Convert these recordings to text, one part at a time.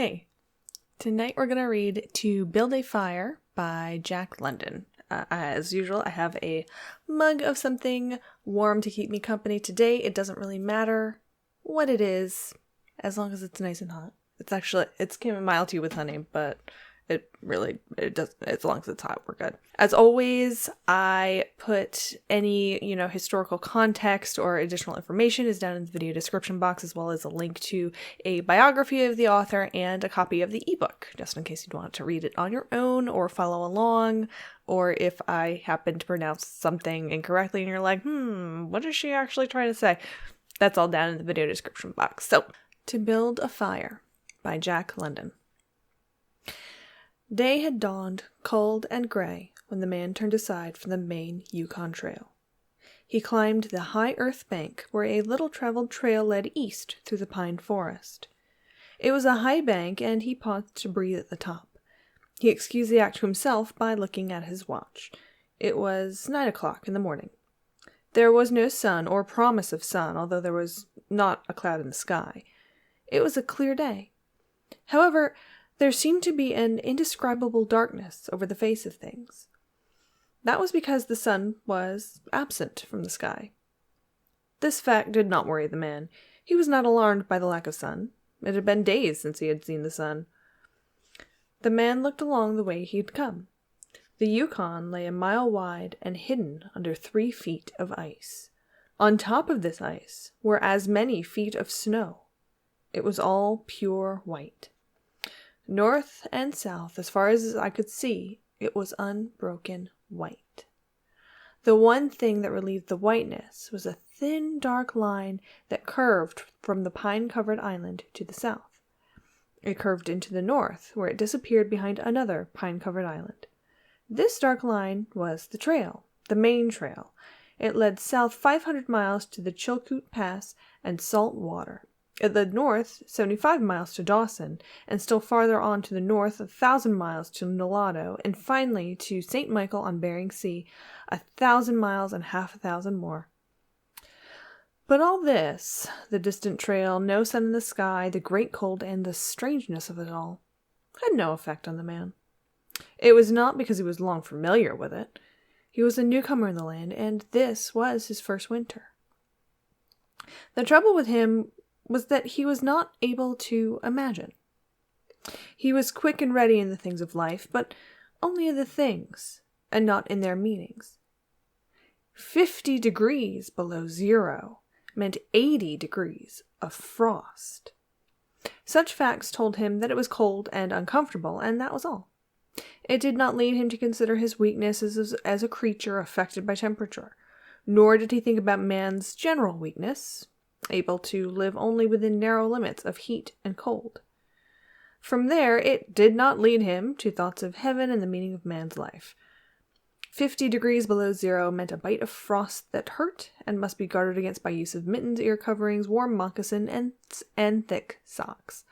Hey, tonight we're going to read To Build a Fire by Jack London. As usual, I have a mug of something warm to keep me company today. It doesn't really matter what it is, as long as it's nice and hot. It's chamomile tea with honey, but it does, as long as it's hot, we're good. As always, I put any, historical context or additional information is down in the video description box, as well as a link to a biography of the author and a copy of the ebook, just in case you'd want to read it on your own or follow along, or if I happen to pronounce something incorrectly and you're like, what is she actually trying to say? That's all down in the video description box. So, To Build a Fire by Jack London. Day had dawned, cold and gray, when the man turned aside from the main Yukon Trail. He climbed the high earth bank where a little-traveled trail led east through the pine forest. It was a high bank, and he paused to breathe at the top. He excused the act to himself by looking at his watch. It was 9 o'clock in the morning. There was no sun or promise of sun, although there was not a cloud in the sky. It was a clear day. However, there seemed to be an indescribable darkness over the face of things. That was because the sun was absent from the sky. This fact did not worry the man. He was not alarmed by the lack of sun. It had been days since he had seen the sun. The man looked along the way he had come. The Yukon lay a mile wide and hidden under 3 feet of ice. On top of this ice were as many feet of snow. It was all pure white. North and south, as far as I could see, it was unbroken white. The one thing that relieved the whiteness was a thin, dark line that curved from the pine-covered island to the south. It curved into the north, where it disappeared behind another pine-covered island. This dark line was the trail, the main trail. It led south 500 miles to the Chilkoot Pass and salt water. It led north 75 miles to Dawson, and still farther on to the north 1,000 miles to Nulato, and finally to St. Michael on Bering Sea, 1,000 miles and half 1,000 more. But all this, the distant trail, no sun in the sky, the great cold, and the strangeness of it all, had no effect on the man. It was not because he was long familiar with it. He was a newcomer in the land, and this was his first winter. The trouble with him was that he was not able to imagine. He was quick and ready in the things of life, but only in the things, and not in their meanings. 50 degrees below zero meant 80 degrees of frost. Such facts told him that it was cold and uncomfortable, and that was all. It did not lead him to consider his weakness as a creature affected by temperature, nor did he think about man's general weakness, able to live only within narrow limits of heat and cold. From there, it did not lead him to thoughts of heaven and the meaning of man's life. 50 degrees below zero meant a bite of frost that hurt and must be guarded against by use of mittens, ear coverings, warm moccasin, and thick socks.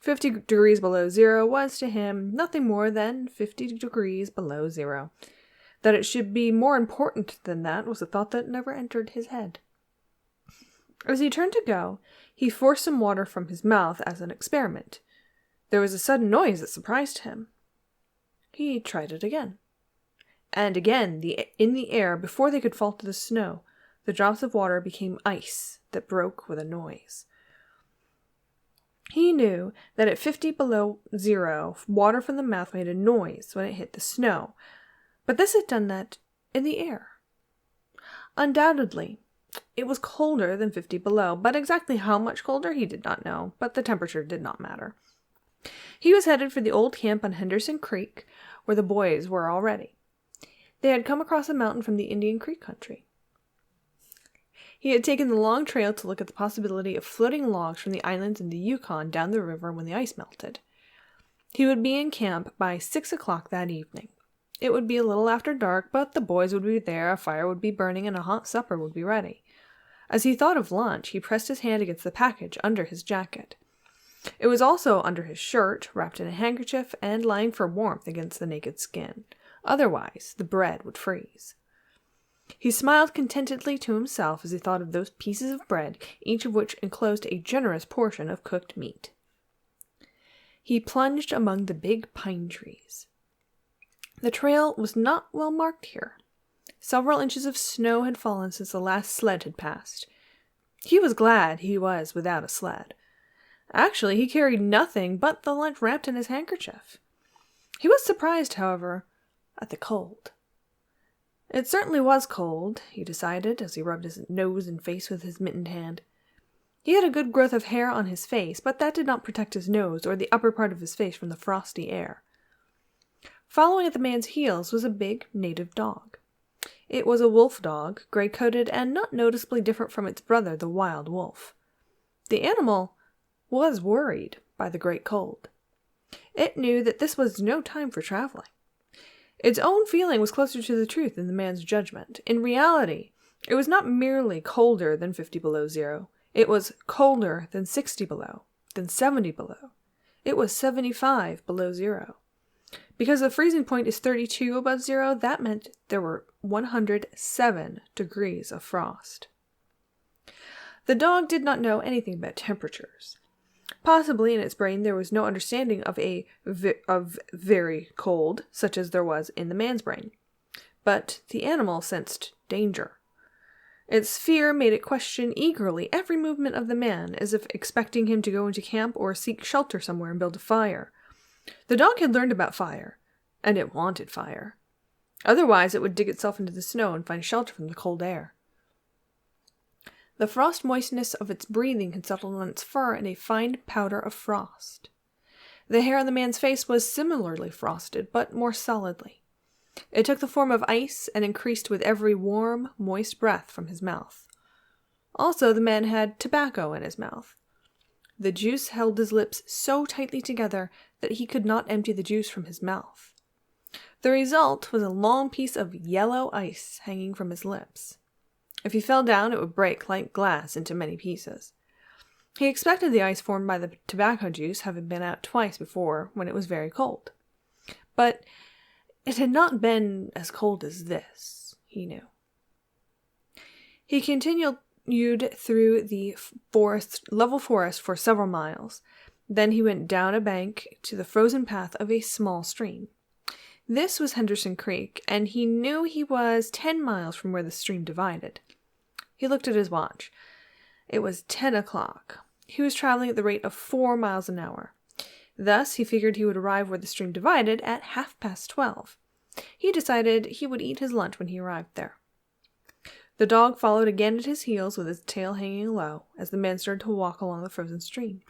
50 degrees below zero was to him nothing more than 50 degrees below zero. That it should be more important than that was a thought that never entered his head. As he turned to go, he forced some water from his mouth as an experiment. There was a sudden noise that surprised him. He tried it again. And again, in the air, before they could fall to the snow, the drops of water became ice that broke with a noise. He knew that at 50 below zero, water from the mouth made a noise when it hit the snow, but this had done that in the air. Undoubtedly, it was colder than 50 below, but exactly how much colder he did not know, but the temperature did not matter. He was headed for the old camp on Henderson Creek, where the boys were already. They had come across a mountain from the Indian Creek country. He had taken the long trail to look at the possibility of floating logs from the islands in the Yukon down the river when the ice melted. He would be in camp by 6 o'clock that evening. It would be a little after dark, but the boys would be there, a fire would be burning, and a hot supper would be ready. As he thought of lunch, he pressed his hand against the package under his jacket. It was also under his shirt, wrapped in a handkerchief, and lying for warmth against the naked skin. Otherwise, the bread would freeze. He smiled contentedly to himself as he thought of those pieces of bread, each of which enclosed a generous portion of cooked meat. he plunged among the big pine trees. The trail was not well marked here. Several inches of snow had fallen since the last sled had passed. He was glad he was without a sled. Actually, he carried nothing but the lunch wrapped in his handkerchief. He was surprised, however, at the cold. It certainly was cold, he decided, as he rubbed his nose and face with his mittened hand. He had a good growth of hair on his face, but that did not protect his nose or the upper part of his face from the frosty air. Following at the man's heels was a big native dog. It was a wolf dog, gray-coated and not noticeably different from its brother, the wild wolf. The animal was worried by the great cold. It knew that this was no time for traveling. Its own feeling was closer to the truth than the man's judgment. In reality, it was not merely colder than 50 below zero. It was colder than 60 below, than 70 below. It was 75 below zero. Because the freezing point is 32 above zero, that meant there were 107 degrees of frost. The dog did not know anything about temperatures. Possibly in its brain there was no understanding of very cold, such as there was in the man's brain. But the animal sensed danger. Its fear made it question eagerly every movement of the man, as if expecting him to go into camp or seek shelter somewhere and build a fire. The dog had learned about fire, and it wanted fire. Otherwise it would dig itself into the snow and find shelter from the cold air. The frost moistness of its breathing had settled on its fur in a fine powder of frost. The hair on the man's face was similarly frosted, but more solidly. It took the form of ice and increased with every warm, moist breath from his mouth. Also, the man had tobacco in his mouth. The juice held his lips so tightly together that he could not empty the juice from his mouth. The result was a long piece of yellow ice hanging from his lips. If he fell down, it would break like glass into many pieces. He expected the ice formed by the tobacco juice having been out twice before when it was very cold. But it had not been as cold as this, he knew. He continued through the level forest for several miles. Then he went down a bank to the frozen path of a small stream. This was Henderson Creek, and he knew he was 10 miles from where the stream divided. He looked at his watch. It was 10 o'clock. He was traveling at the rate of 4 miles an hour. Thus, he figured he would arrive where the stream divided at 12:30. He decided he would eat his lunch when he arrived there. The dog followed again at his heels with his tail hanging low as the man started to walk along the frozen stream.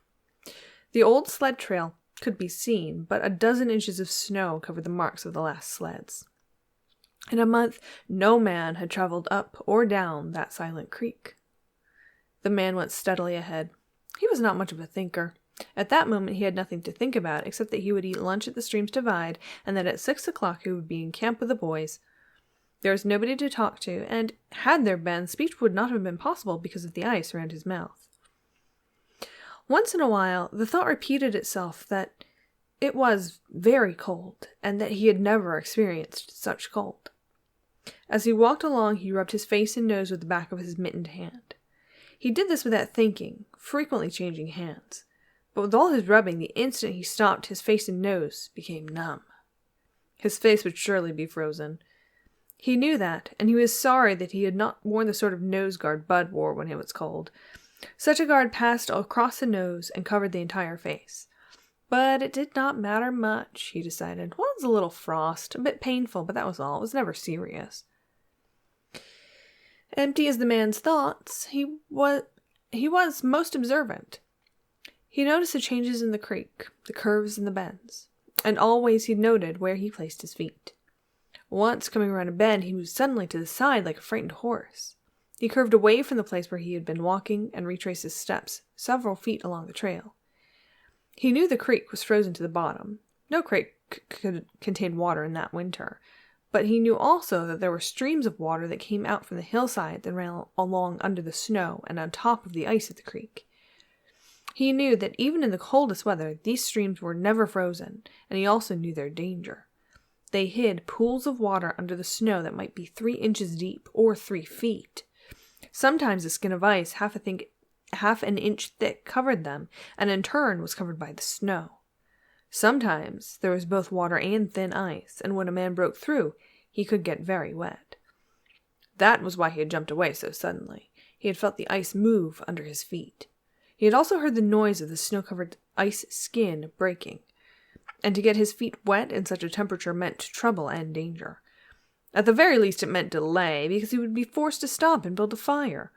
The old sled trail could be seen, but a dozen inches of snow covered the marks of the last sleds. In a month, no man had traveled up or down that silent creek. The man went steadily ahead. He was not much of a thinker. At that moment, he had nothing to think about except that he would eat lunch at the stream's divide and that at 6 o'clock he would be in camp with the boys. There was nobody to talk to, and had there been, speech would not have been possible because of the ice around his mouth. Once in a while, the thought repeated itself that it was very cold, and that he had never experienced such cold. As he walked along, he rubbed his face and nose with the back of his mittened hand. He did this without thinking, frequently changing hands. But with all his rubbing, the instant he stopped, his face and nose became numb. His face would surely be frozen. He knew that, and he was sorry that he had not worn the sort of nose guard Bud wore when it was cold. Such a guard passed across the nose and covered the entire face. But it did not matter much, he decided. Well, it was a little frost, a bit painful, but that was all. It was never serious. Empty as the man's thoughts, he was most observant. He noticed the changes in the creek, the curves and the bends, and always he noted where he placed his feet. Once, coming around a bend, he moved suddenly to the side like a frightened horse. He curved away from the place where he had been walking and retraced his steps several feet along the trail. He knew the creek was frozen to the bottom. No creek could contain water in that winter, but he knew also that there were streams of water that came out from the hillside that ran along under the snow and on top of the ice of the creek. He knew that even in the coldest weather, these streams were never frozen, and he also knew their danger. They hid pools of water under the snow that might be 3 inches deep or 3 feet. Sometimes a skin of ice half an inch thick covered them, and in turn was covered by the snow. Sometimes there was both water and thin ice, and when a man broke through, he could get very wet. That was why he had jumped away so suddenly. He had felt the ice move under his feet. He had also heard the noise of the snow-covered ice skin breaking, and to get his feet wet in such a temperature meant trouble and danger. At the very least it meant delay, because he would be forced to stop and build a fire.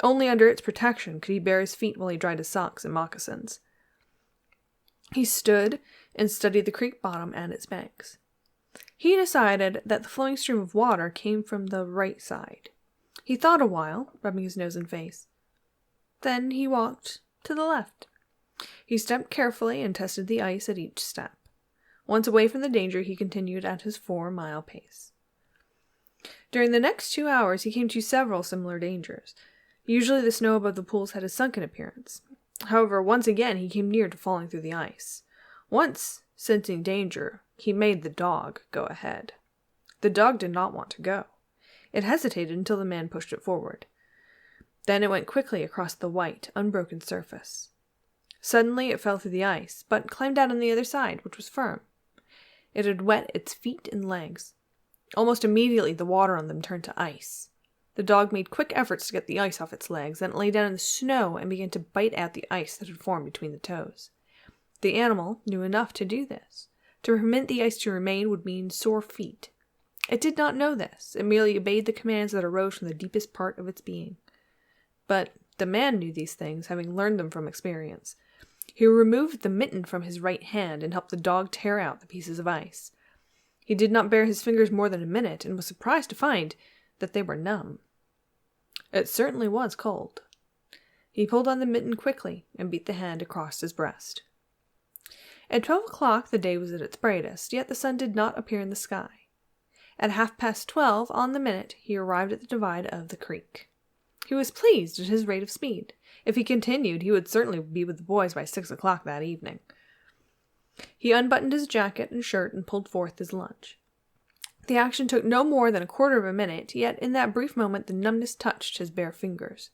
Only under its protection could he bare his feet while he dried his socks and moccasins. He stood and studied the creek bottom and its banks. He decided that the flowing stream of water came from the right side. He thought a while, rubbing his nose and face. Then he walked to the left. He stepped carefully and tested the ice at each step. Once away from the danger, he continued at his 4-mile pace. During the next 2 hours, he came to several similar dangers. Usually the snow above the pools had a sunken appearance. However, once again he came near to falling through the ice. Once, sensing danger, he made the dog go ahead. The dog did not want to go. It hesitated until the man pushed it forward. Then it went quickly across the white, unbroken surface. Suddenly it fell through the ice, but climbed out on the other side, which was firm. It had wet its feet and legs. Almost immediately the water on them turned to ice. The dog made quick efforts to get the ice off its legs, then it lay down in the snow and began to bite at the ice that had formed between the toes. The animal knew enough to do this. To permit the ice to remain would mean sore feet. It did not know this. It merely obeyed the commands that arose from the deepest part of its being. But the man knew these things, having learned them from experience. He removed the mitten from his right hand and helped the dog tear out the pieces of ice. He did not bare his fingers more than a minute, and was surprised to find that they were numb. It certainly was cold. He pulled on the mitten quickly and beat the hand across his breast. At 12 o'clock the day was at its brightest, yet the sun did not appear in the sky. At 12:30 on the minute he arrived at the divide of the creek. He was pleased at his rate of speed. If he continued, he would certainly be with the boys by 6 o'clock that evening. He unbuttoned his jacket and shirt and pulled forth his lunch. The action took no more than a quarter of a minute, yet in that brief moment the numbness touched his bare fingers.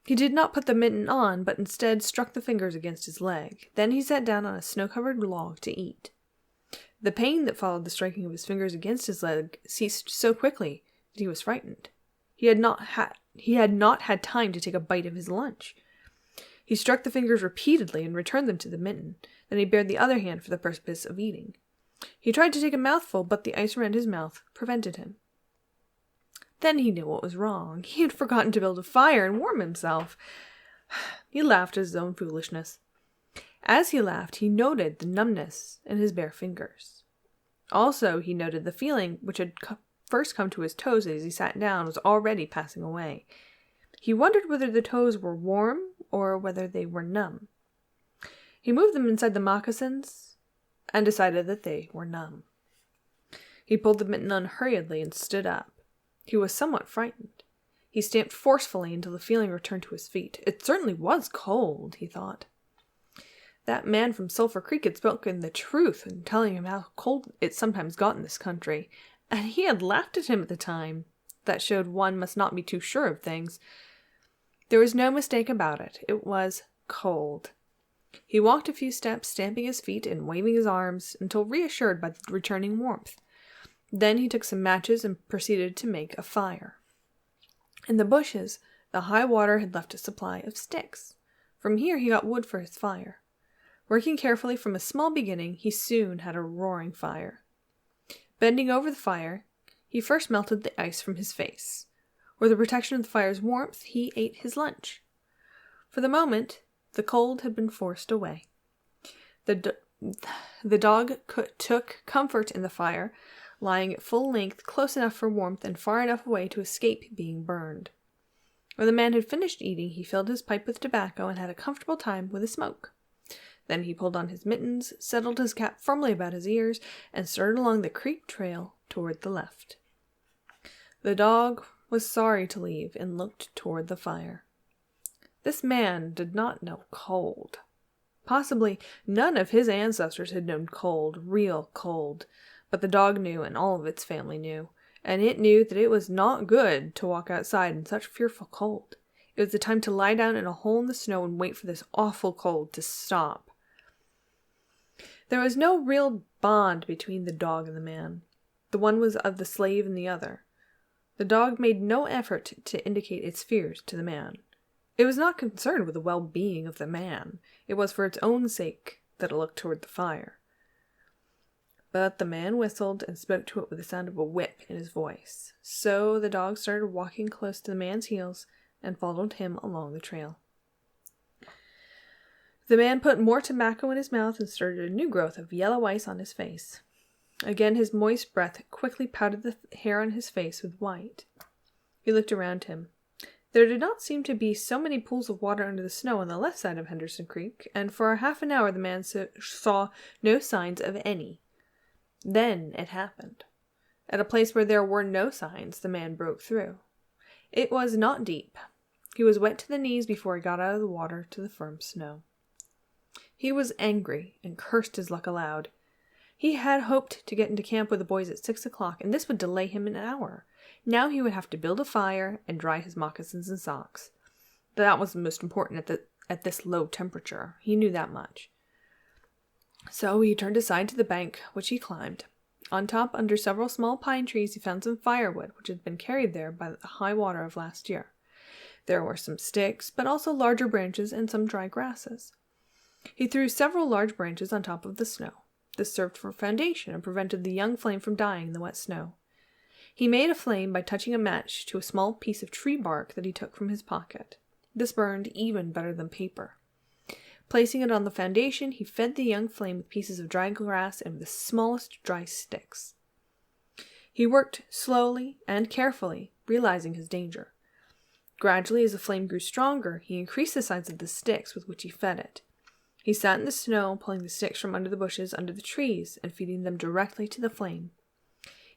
He did not put the mitten on, but instead struck the fingers against his leg. Then he sat down on a snow-covered log to eat. The pain that followed the striking of his fingers against his leg ceased so quickly that he was frightened. He had not had time to take a bite of his lunch. He struck the fingers repeatedly and returned them to the mitten. Then he bared the other hand for the purpose of eating. He tried to take a mouthful, but the ice around his mouth prevented him. Then he knew what was wrong. He had forgotten to build a fire and warm himself. He laughed at his own foolishness. As he laughed, he noted the numbness in his bare fingers. Also, he noted the feeling which had first come to his toes as he sat down was already passing away. He wondered whether the toes were warm or whether they were numb. He moved them inside the moccasins and decided that they were numb. He pulled the mitten on hurriedly and stood up. He was somewhat frightened. He stamped forcefully until the feeling returned to his feet. It certainly was cold, he thought. That man from Sulphur Creek had spoken the truth in telling him how cold it sometimes got in this country, and he had laughed at him at the time. That showed one must not be too sure of things. There was no mistake about it. It was cold. He walked a few steps, stamping his feet and waving his arms, until reassured by the returning warmth. Then he took some matches and proceeded to make a fire. In the bushes, the high water had left a supply of sticks. From here he got wood for his fire. Working carefully from a small beginning, he soon had a roaring fire. Bending over the fire, he first melted the ice from his face. With the protection of the fire's warmth, he ate his lunch. For the moment, the cold had been forced away. The dog took comfort in the fire, lying at full length, close enough for warmth and far enough away to escape being burned. When the man had finished eating, he filled his pipe with tobacco and had a comfortable time with a smoke. Then he pulled on his mittens, settled his cap firmly about his ears, and started along the creek trail toward the left. The dog was sorry to leave and looked toward the fire. This man did not know cold. Possibly none of his ancestors had known cold, real cold, but the dog knew, and all of its family knew, and it knew that it was not good to walk outside in such fearful cold. It was the time to lie down in a hole in the snow and wait for this awful cold to stop. There was no real bond between the dog and the man. The one was of the slave and the other. The dog made no effort to indicate its fears to the man. It was not concerned with the well-being of the man. It was for its own sake that it looked toward the fire. But the man whistled and spoke to it with the sound of a whip in his voice. So the dog started walking close to the man's heels and followed him along the trail. The man put more tobacco in his mouth and started a new growth of yellow ice on his face. Again his moist breath quickly powdered the hair on his face with white. He looked around him. There did not seem to be so many pools of water under the snow on the left side of Henderson Creek, and for half an hour the man saw no signs of any. Then it happened. At a place where there were no signs, the man broke through. It was not deep. He was wet to the knees before he got out of the water to the firm snow. He was angry and cursed his luck aloud. He had hoped to get into camp with the boys at 6 o'clock, and this would delay him an hour. Now he would have to build a fire and dry his moccasins and socks. That was the most important at this low temperature. He knew that much. So he turned aside to the bank, which he climbed. On top, under several small pine trees, he found some firewood, which had been carried there by the high water of last year. There were some sticks, but also larger branches and some dry grasses. He threw several large branches on top of the snow. This served for foundation and prevented the young flame from dying in the wet snow. He made a flame by touching a match to a small piece of tree bark that he took from his pocket. This burned even better than paper. Placing it on the foundation, he fed the young flame with pieces of dry grass and with the smallest dry sticks. He worked slowly and carefully, realizing his danger. Gradually, as the flame grew stronger, he increased the size of the sticks with which he fed it. He sat in the snow, pulling the sticks from under the bushes under the trees and feeding them directly to the flame.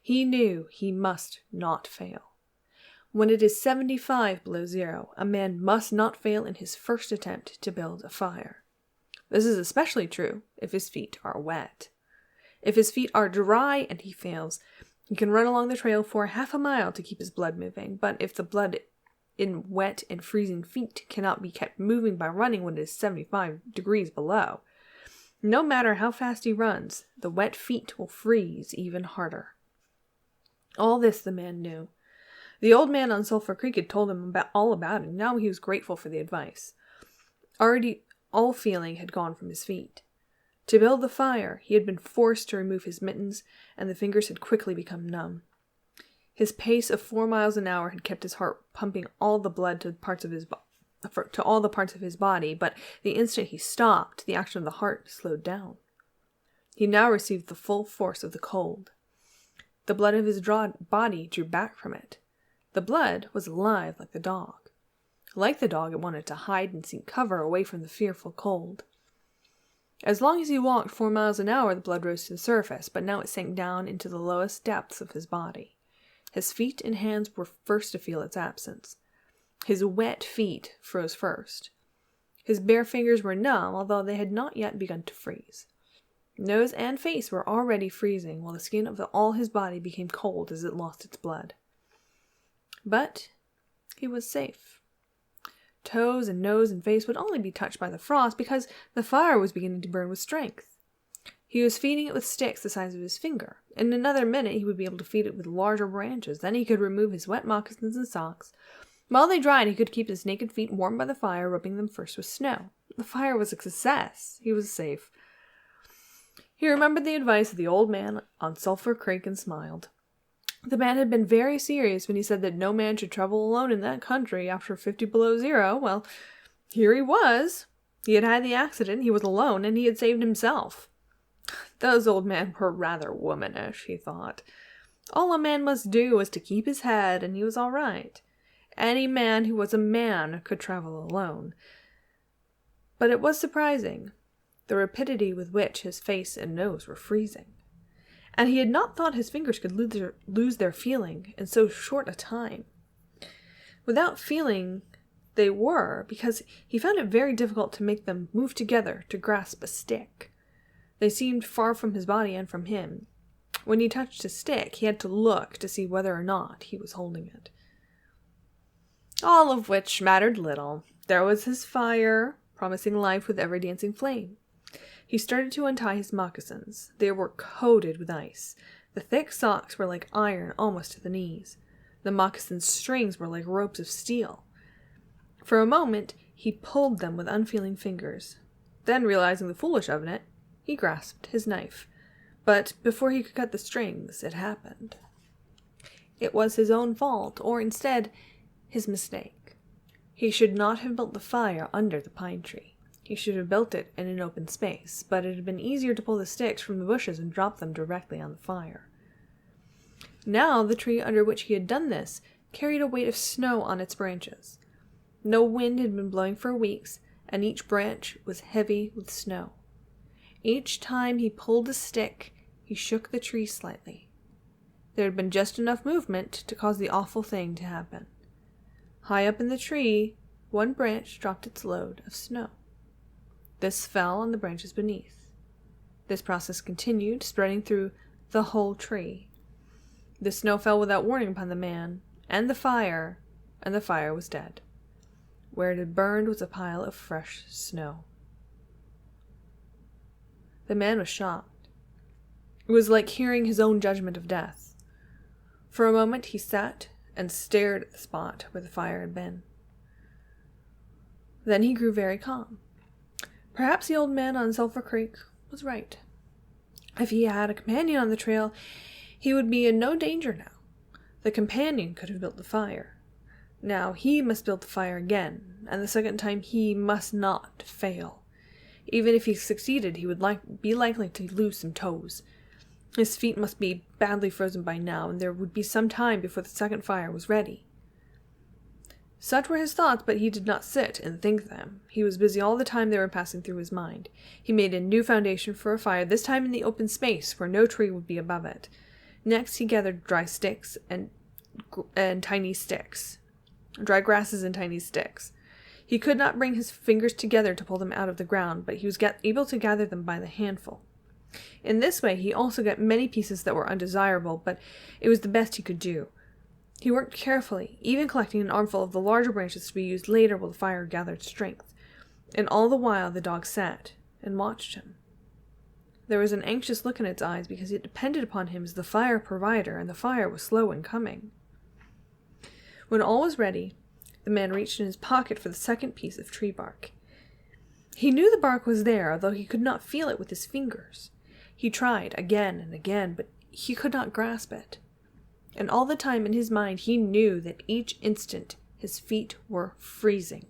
He knew he must not fail. When it is 75 below zero, a man must not fail in his first attempt to build a fire. This is especially true if his feet are wet. If his feet are dry and he fails, he can run along the trail for half a mile to keep his blood moving, but if the blood in wet and freezing feet cannot be kept moving by running when it is 75 degrees below, no matter how fast he runs, the wet feet will freeze even harder. All this the man knew. The old man on Sulphur Creek had told him all about it, and now he was grateful for the advice. Already all feeling had gone from his feet. To build the fire, he had been forced to remove his mittens, and the fingers had quickly become numb. His pace of 4 miles an hour had kept his heart pumping all the blood to all the parts of his body, but the instant he stopped, the action of the heart slowed down. He now received the full force of the cold. The blood of his body drew back from it. The blood was alive like the dog. Like the dog, it wanted to hide and seek cover away from the fearful cold. As long as he walked 4 miles an hour, the blood rose to the surface, but now it sank down into the lowest depths of his body. His feet and hands were first to feel its absence. His wet feet froze first. His bare fingers were numb, although they had not yet begun to freeze. Nose and face were already freezing, while the skin of all his body became cold as it lost its blood. But he was safe. Toes and nose and face would only be touched by the frost because the fire was beginning to burn with strength. He was feeding it with sticks the size of his finger. In another minute he would be able to feed it with larger branches. Then he could remove his wet moccasins and socks. While they dried, he could keep his naked feet warm by the fire, rubbing them first with snow. The fire was a success. He was safe. He remembered the advice of the old man on Sulphur Creek and smiled. The man had been very serious when he said that no man should travel alone in that country after 50 below zero. Well, here he was. He had had the accident, he was alone, and he had saved himself. Those old men were rather womanish, he thought. All a man must do was to keep his head, and he was all right. Any man who was a man could travel alone. But it was surprising, the rapidity with which his face and nose were freezing. And he had not thought his fingers could lose their feeling in so short a time. Without feeling, they were, because he found it very difficult to make them move together to grasp a stick. They seemed far from his body and from him. When he touched a stick, he had to look to see whether or not he was holding it. All of which mattered little. There was his fire, promising life with every dancing flame. He started to untie his moccasins. They were coated with ice. The thick socks were like iron almost to the knees. The moccasin strings were like ropes of steel. For a moment, he pulled them with unfeeling fingers. Then, realizing the foolish of it, he grasped his knife. But before he could cut the strings, it happened. It was his own fault, or instead, his mistake. He should not have built the fire under the pine tree. He should have built it in an open space, but it had been easier to pull the sticks from the bushes and drop them directly on the fire. Now the tree under which he had done this carried a weight of snow on its branches. No wind had been blowing for weeks, and each branch was heavy with snow. Each time he pulled a stick, he shook the tree slightly. There had been just enough movement to cause the awful thing to happen. High up in the tree, one branch dropped its load of snow. This fell on the branches beneath. This process continued, spreading through the whole tree. The snow fell without warning upon the man, and the fire was dead. Where it had burned was a pile of fresh snow. The man was shocked. It was like hearing his own judgment of death. For a moment he sat and stared at the spot where the fire had been. Then he grew very calm. Perhaps the old man on Sulphur Creek was right. If he had a companion on the trail, he would be in no danger now. The companion could have built the fire. Now he must build the fire again, and the second time he must not fail. Even if he succeeded, he would be likely to lose some toes. His feet must be badly frozen by now, and there would be some time before the second fire was ready. Such were his thoughts, but he did not sit and think them. He was busy all the time they were passing through his mind. He made a new foundation for a fire, this time in the open space where no tree would be above it. Next he gathered dry sticks and tiny sticks. Dry grasses and tiny sticks. He could not bring his fingers together to pull them out of the ground, but he was able to gather them by the handful. In this way he also got many pieces that were undesirable, but it was the best he could do. He worked carefully, even collecting an armful of the larger branches to be used later while the fire gathered strength. And all the while the dog sat and watched him. There was an anxious look in its eyes because it depended upon him as the fire provider, and the fire was slow in coming. When all was ready, the man reached in his pocket for the second piece of tree bark. He knew the bark was there, although he could not feel it with his fingers. He tried again and again, but he could not grasp it. And all the time in his mind he knew that each instant his feet were freezing.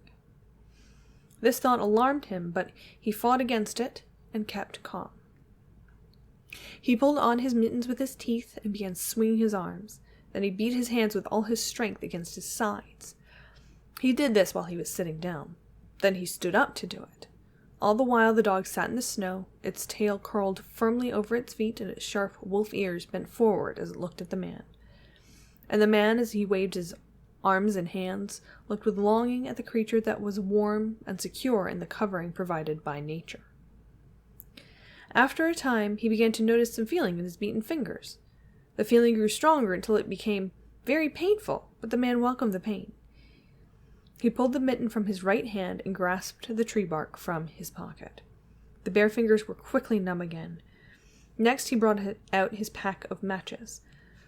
This thought alarmed him, but he fought against it and kept calm. He pulled on his mittens with his teeth and began swinging his arms. Then he beat his hands with all his strength against his sides. He did this while he was sitting down. Then he stood up to do it. All the while the dog sat in the snow, its tail curled firmly over its feet and its sharp wolf ears bent forward as it looked at the man. And the man, as he waved his arms and hands, looked with longing at the creature that was warm and secure in the covering provided by nature. After a time, he began to notice some feeling in his beaten fingers. The feeling grew stronger until it became very painful, but the man welcomed the pain. He pulled the mitten from his right hand and grasped the tree bark from his pocket. The bare fingers were quickly numb again. Next he brought out his pack of matches,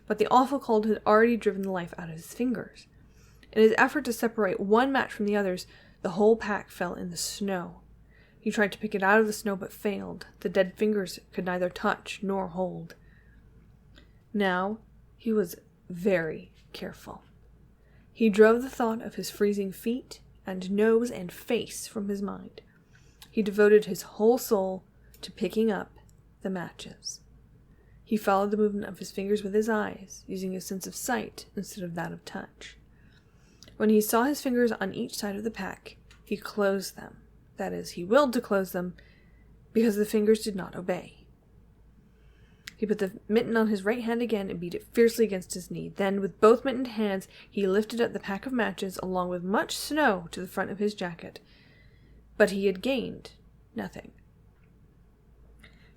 but the awful cold had already driven the life out of his fingers. In his effort to separate one match from the others, the whole pack fell in the snow. He tried to pick it out of the snow, but failed. The dead fingers could neither touch nor hold. Now he was very careful. He drove the thought of his freezing feet and nose and face from his mind. He devoted his whole soul to picking up the matches. He followed the movement of his fingers with his eyes, using his sense of sight instead of that of touch. When he saw his fingers on each side of the pack, he closed them. That is, he willed to close them, because the fingers did not obey. He put the mitten on his right hand again and beat it fiercely against his knee. Then, with both mittened hands, he lifted up the pack of matches along with much snow to the front of his jacket. But he had gained nothing.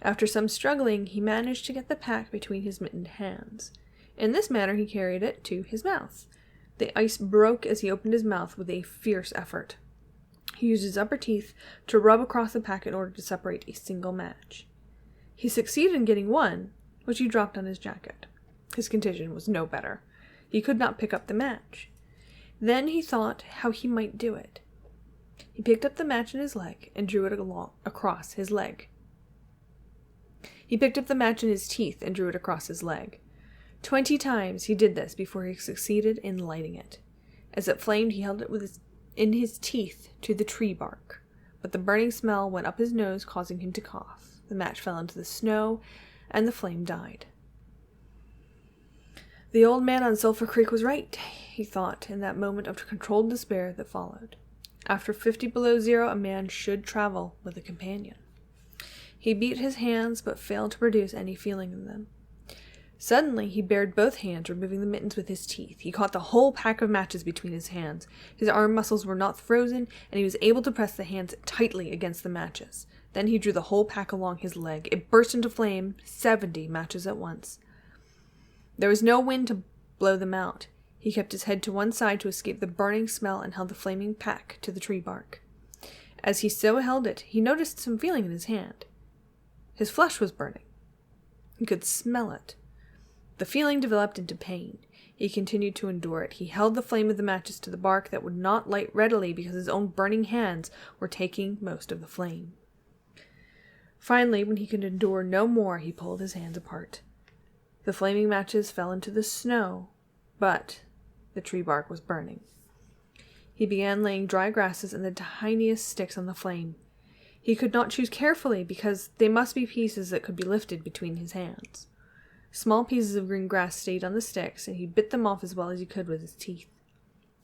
After some struggling, he managed to get the pack between his mittened hands. In this manner he carried it to his mouth. The ice broke as he opened his mouth with a fierce effort. He used his upper teeth to rub across the pack in order to separate a single match. He succeeded in getting one, which he dropped on his jacket. His condition was no better. He could not pick up the match. Then he thought how he might do it. He picked up the match in his leg and drew it across his leg. He picked up the match in his teeth and drew it across his leg. 20 times he did this before he succeeded in lighting it. As it flamed, he held it in his teeth to the tree bark, but the burning smell went up his nose, causing him to cough. The match fell into the snow, and the flame died. The old man on Sulphur Creek was right, he thought, in that moment of controlled despair that followed. After 50 below zero, a man should travel with a companion. He beat his hands, but failed to produce any feeling in them. Suddenly, he bared both hands, removing the mittens with his teeth. He caught the whole pack of matches between his hands. His arm muscles were not frozen, and he was able to press the hands tightly against the matches. Then he drew the whole pack along his leg. It burst into flame, 70 matches at once. There was no wind to blow them out. He kept his head to one side to escape the burning smell and held the flaming pack to the tree bark. As he so held it, he noticed some feeling in his hand. His flesh was burning. He could smell it. The feeling developed into pain. He continued to endure it. He held the flame of the matches to the bark that would not light readily because his own burning hands were taking most of the flame. Finally, when he could endure no more, he pulled his hands apart. The flaming matches fell into the snow, but the tree bark was burning. He began laying dry grasses and the tiniest sticks on the flame. He could not choose carefully because they must be pieces that could be lifted between his hands. Small pieces of green grass stayed on the sticks, and he bit them off as well as he could with his teeth.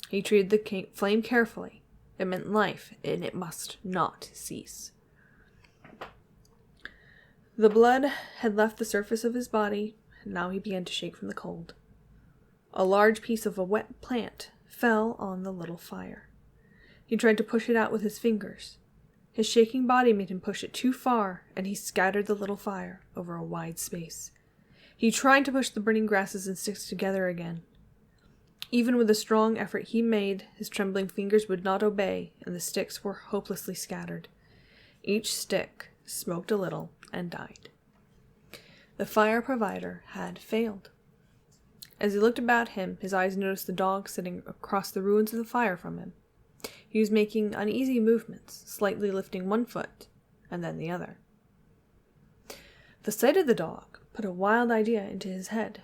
He treated the flame carefully. It meant life, and it must not cease. The blood had left the surface of his body, and now he began to shake from the cold. A large piece of a wet plant fell on the little fire. He tried to push it out with his fingers. His shaking body made him push it too far, and he scattered the little fire over a wide space. He tried to push the burning grasses and sticks together again. Even with the strong effort he made, his trembling fingers would not obey, and the sticks were hopelessly scattered. Each stick smoked a little and died. The fire provider had failed. As he looked about him, his eyes noticed the dog sitting across the ruins of the fire from him. He was making uneasy movements, slightly lifting one foot and then the other. The sight of the dog put a wild idea into his head.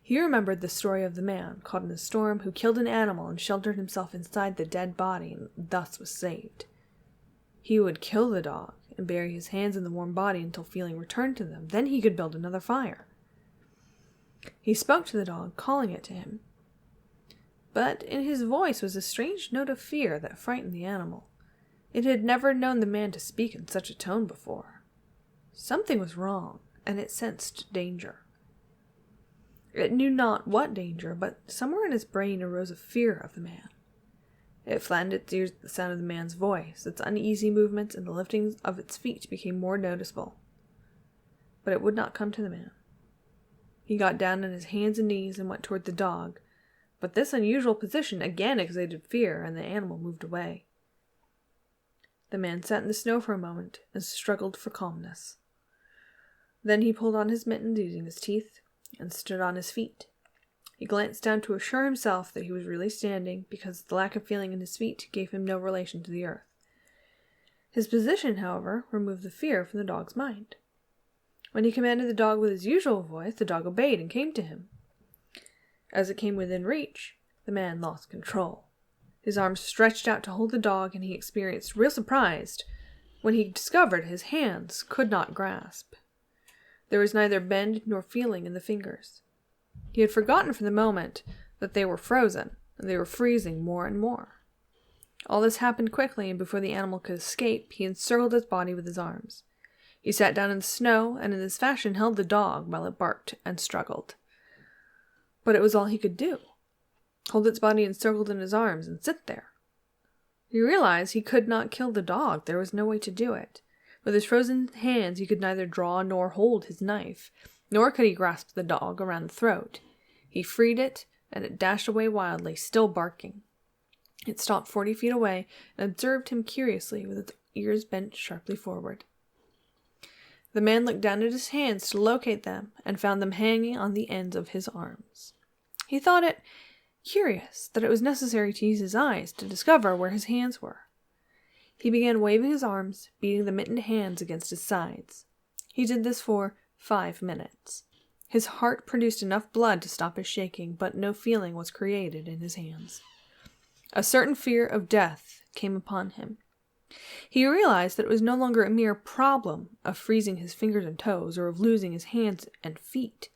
He remembered the story of the man caught in a storm who killed an animal and sheltered himself inside the dead body and thus was saved. He would kill the dog and bury his hands in the warm body until feeling returned to them. Then he could build another fire. He spoke to the dog, calling it to him. But in his voice was a strange note of fear that frightened the animal. It had never known the man to speak in such a tone before. Something was wrong, and it sensed danger. It knew not what danger, but somewhere in its brain arose a fear of the man. It flattened its ears at the sound of the man's voice. Its uneasy movements and the lifting of its feet became more noticeable. But it would not come to the man. He got down on his hands and knees and went toward the dog, but this unusual position again excited fear, and the animal moved away. The man sat in the snow for a moment and struggled for calmness. Then he pulled on his mittens using his teeth and stood on his feet. He glanced down to assure himself that he was really standing, because the lack of feeling in his feet gave him no relation to the earth. His position, however, removed the fear from the dog's mind. When he commanded the dog with his usual voice, the dog obeyed and came to him. As it came within reach, the man lost control. His arms stretched out to hold the dog, and he experienced real surprise when he discovered his hands could not grasp. There was neither bend nor feeling in the fingers. He had forgotten for the moment that they were frozen, and they were freezing more and more. All this happened quickly, and before the animal could escape, he encircled its body with his arms. He sat down in the snow, and in this fashion held the dog while it barked and struggled. But it was all he could do. Hold its body encircled in his arms and sit there. He realized he could not kill the dog. There was no way to do it. With his frozen hands, he could neither draw nor hold his knife, nor could he grasp the dog around the throat. He freed it, and it dashed away wildly, still barking. It stopped 40 feet away and observed him curiously with its ears bent sharply forward. The man looked down at his hands to locate them and found them hanging on the ends of his arms. He thought it curious that it was necessary to use his eyes to discover where his hands were. He began waving his arms, beating the mittened hands against his sides. He did this for 5 minutes. His heart produced enough blood to stop his shaking, but no feeling was created in his hands. A certain fear of death came upon him. He realized that it was no longer a mere problem of freezing his fingers and toes or of losing his hands and feet.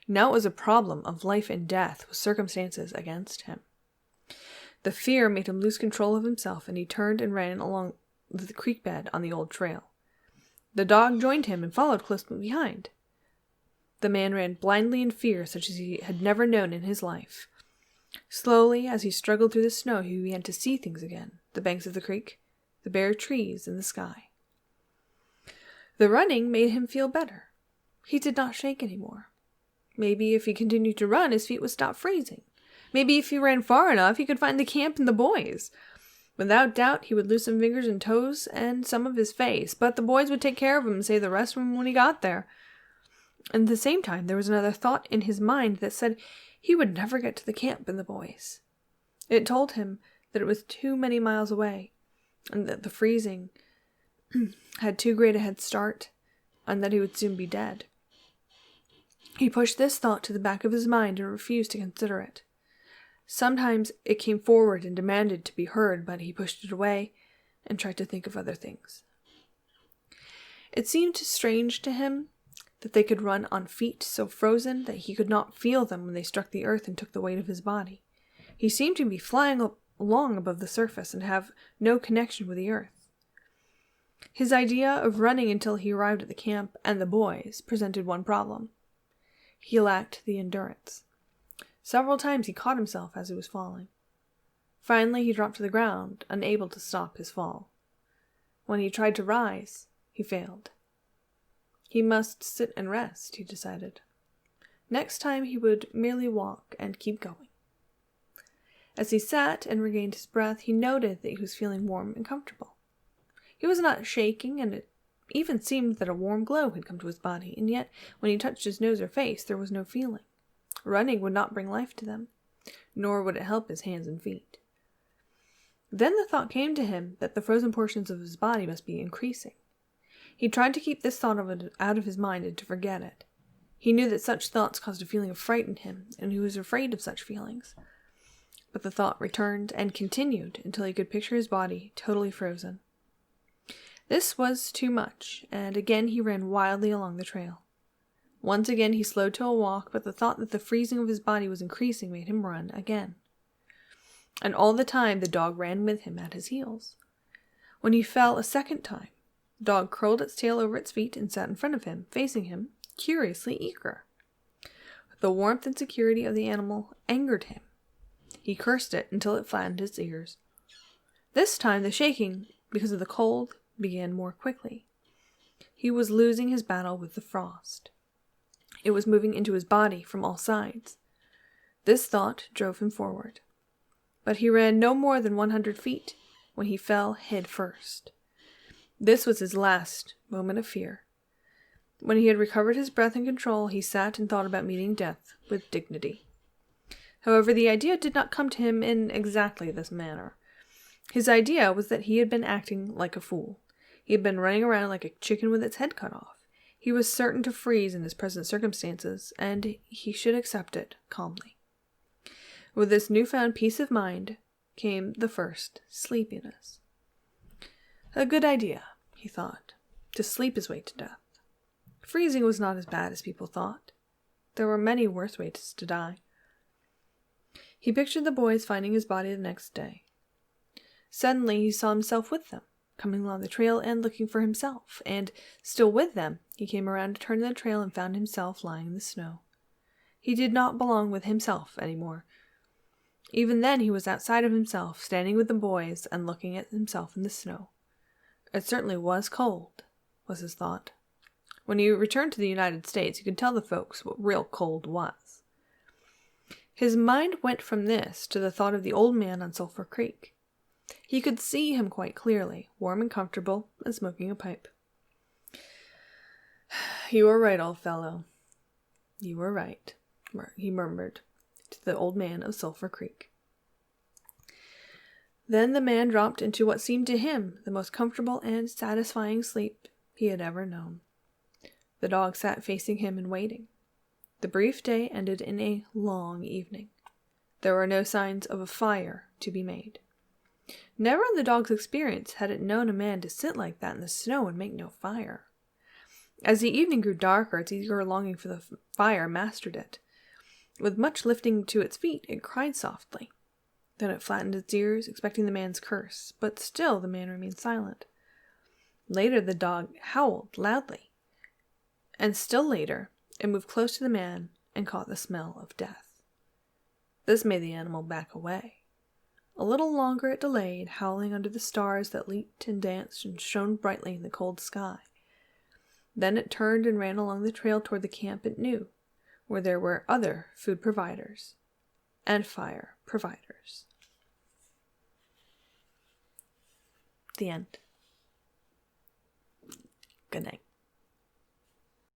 Now it was a problem of life and death with circumstances against him. The fear made him lose control of himself, and he turned and ran along the creek bed on the old trail. The dog joined him and followed close behind. The man ran blindly in fear such as he had never known in his life. Slowly, as he struggled through the snow, he began to see things again: the banks of the creek, the bare trees, and the sky. The running made him feel better. He did not shake any more. Maybe if he continued to run, his feet would stop freezing. Maybe if he ran far enough, he could find the camp and the boys. Without doubt, he would lose some fingers and toes and some of his face, but the boys would take care of him and save the rest of him when he got there. And at the same time, there was another thought in his mind that said he would never get to the camp and the boys. It told him that it was too many miles away, and that the freezing had too great a head start, and that he would soon be dead. He pushed this thought to the back of his mind and refused to consider it. Sometimes it came forward and demanded to be heard, but he pushed it away and tried to think of other things. It seemed strange to him that they could run on feet so frozen that he could not feel them when they struck the earth and took the weight of his body. He seemed to be flying along above the surface and have no connection with the earth. His idea of running until he arrived at the camp and the boys presented one problem. He lacked the endurance. Several times he caught himself as he was falling. Finally, he dropped to the ground, unable to stop his fall. When he tried to rise, he failed. He must sit and rest, he decided. Next time he would merely walk and keep going. As he sat and regained his breath, he noted that he was feeling warm and comfortable. He was not shaking, and it even seemed that a warm glow had come to his body, and yet when he touched his nose or face, there was no feeling. Running would not bring life to them, nor would it help his hands and feet. Then the thought came to him that the frozen portions of his body must be increasing. He tried to keep this thought out of his mind and to forget it. He knew that such thoughts caused a feeling of fright in him, and he was afraid of such feelings. But the thought returned and continued until he could picture his body totally frozen. This was too much, and again he ran wildly along the trail. Once again he slowed to a walk, but the thought that the freezing of his body was increasing made him run again. And all the time the dog ran with him at his heels. When he fell a second time, the dog curled its tail over its feet and sat in front of him, facing him, curiously eager. The warmth and security of the animal angered him. He cursed it until it flattened its ears. This time the shaking, because of the cold, began more quickly. He was losing his battle with the frost. It was moving into his body from all sides. This thought drove him forward. But he ran no more than 100 feet when he fell head first. This was his last moment of fear. When he had recovered his breath and control, he sat and thought about meeting death with dignity. However, the idea did not come to him in exactly this manner. His idea was that he had been acting like a fool. He had been running around like a chicken with its head cut off. He was certain to freeze in his present circumstances, and he should accept it calmly. With this newfound peace of mind came the first sleepiness. A good idea, he thought, to sleep his way to death. Freezing was not as bad as people thought. There were many worse ways to die. He pictured the boys finding his body the next day. Suddenly he saw himself with them, coming along the trail and looking for himself, and, still with them, he came around a turn in the trail and found himself lying in the snow. He did not belong with himself any more. Even then he was outside of himself, standing with the boys and looking at himself in the snow. It certainly was cold, was his thought. When he returned to the United States, he could tell the folks what real cold was. His mind went from this to the thought of the old man on Sulphur Creek. He could see him quite clearly, warm and comfortable, and smoking a pipe. "You were right, old fellow. You were right," he murmured to the old man of Sulphur Creek. Then the man dropped into what seemed to him the most comfortable and satisfying sleep he had ever known. The dog sat facing him and waiting. The brief day ended in a long evening. There were no signs of a fire to be made. Never in the dog's experience had it known a man to sit like that in the snow and make no fire. As the evening grew darker, its eager longing for the fire mastered it. With much lifting to its feet, it cried softly. Then it flattened its ears, expecting the man's curse, but still the man remained silent. Later the dog howled loudly, and still later it moved close to the man and caught the smell of death. This made the animal back away. A little longer it delayed, howling under the stars that leaped and danced and shone brightly in the cold sky. Then it turned and ran along the trail toward the camp it knew, where there were other food providers and fire providers. The end. Good night.